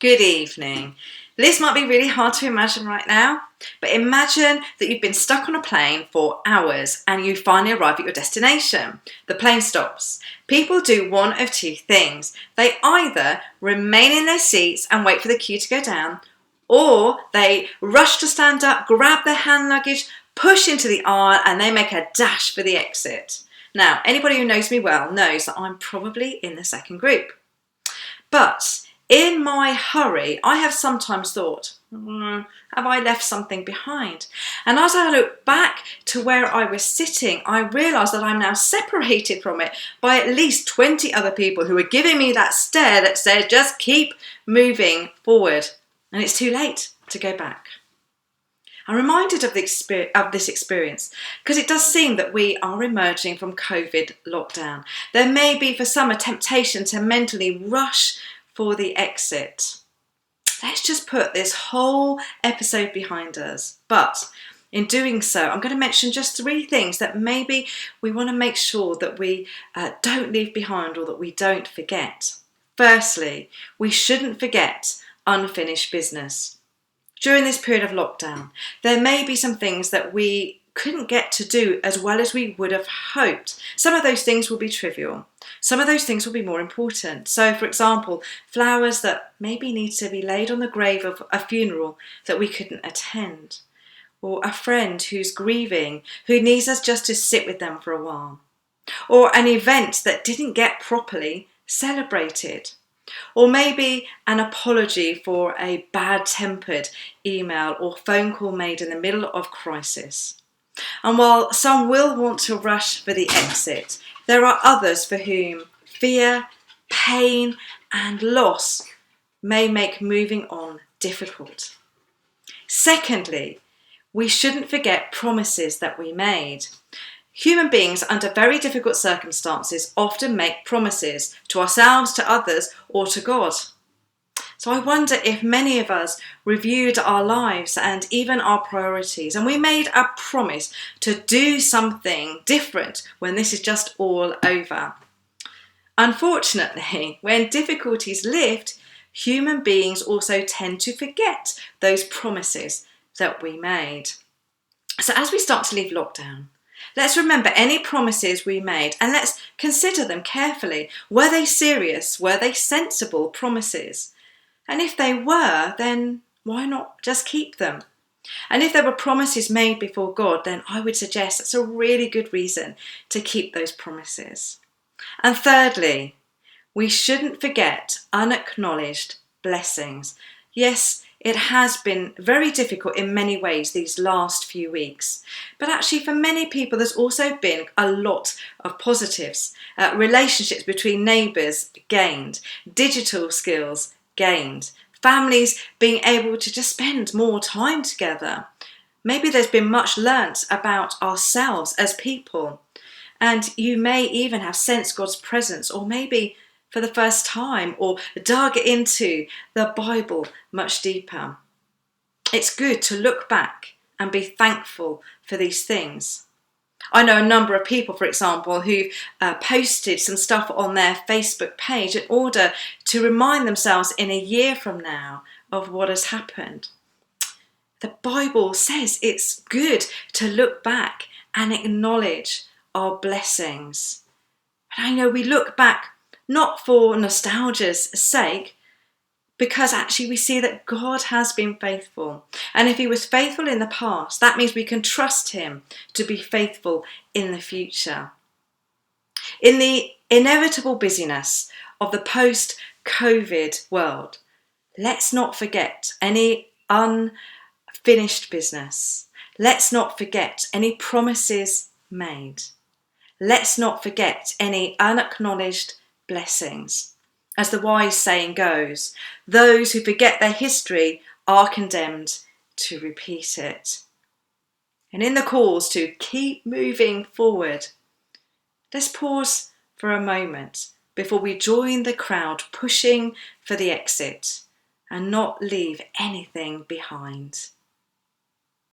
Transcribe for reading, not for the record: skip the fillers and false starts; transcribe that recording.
Good evening. This might be really hard to imagine right now, but imagine that you've been stuck on a plane for hours and you finally arrive at your destination. The plane stops. People do one of two things. They either remain in their seats and wait for the queue to go down, or they rush to stand up, grab their hand luggage, push into the aisle, and they make a dash for the exit. Now, anybody who knows me well knows that I'm probably in the second group. But in my hurry, I have sometimes thought, have I left something behind? And as I look back to where I was sitting, I realised that I'm now separated from it by at least 20 other people who are giving me that stare that says, just keep moving forward. And it's too late to go back. I'm reminded of this experience because it does seem that we are emerging from COVID lockdown. There may be for some a temptation to mentally rush for the exit. Let's just put this whole episode behind us. But in doing so, I'm going to mention just 3 things that maybe we want to make sure that we don't leave behind or that we don't forget. Firstly, we shouldn't forget unfinished business. During this period of lockdown, there may be some things that we couldn't get to do as well as we would have hoped. Some of those things will be trivial. Some of those things will be more important. So, for example, flowers that maybe need to be laid on the grave of a funeral that we couldn't attend. Or a friend who's grieving, who needs us just to sit with them for a while. Or an event that didn't get properly celebrated. Or maybe an apology for a bad-tempered email or phone call made in the middle of crisis. And while some will want to rush for the exit, there are others for whom fear, pain, and loss may make moving on difficult. Secondly, we shouldn't forget promises that we made. Human beings under very difficult circumstances often make promises to ourselves, to others, or to God. So I wonder if many of us reviewed our lives and even our priorities, and we made a promise to do something different when this is just all over. Unfortunately, when difficulties lift, human beings also tend to forget those promises that we made. So as we start to leave lockdown, let's remember any promises we made and let's consider them carefully. Were they serious? Were they sensible promises? And if they were, then why not just keep them? And if there were promises made before God, then I would suggest that's a really good reason to keep those promises. And thirdly, we shouldn't forget unacknowledged blessings. Yes, it has been very difficult in many ways these last few weeks. But actually for many people there's also been a lot of positives. Relationships between neighbours gained, digital skills gained, families being able to just spend more time together. Maybe there's been much learnt about ourselves as people. And you may even have sensed God's presence, or maybe for the first time, or dug into the Bible much deeper. It's good to look back and be thankful for these things. I know a number of people, for example, who posted some stuff on their Facebook page in order to remind themselves in a year from now of what has happened. The Bible says it's good to look back and acknowledge our blessings. But I know we look back not for nostalgia's sake, because actually we see that God has been faithful. And if he was faithful in the past, that means we can trust him to be faithful in the future. In the inevitable busyness of the post-COVID world, let's not forget any unfinished business. Let's not forget any promises made. Let's not forget any unacknowledged blessings. As the wise saying goes, those who forget their history are condemned to repeat it. And in the calls to keep moving forward, let's pause for a moment before we join the crowd pushing for the exit and not leave anything behind.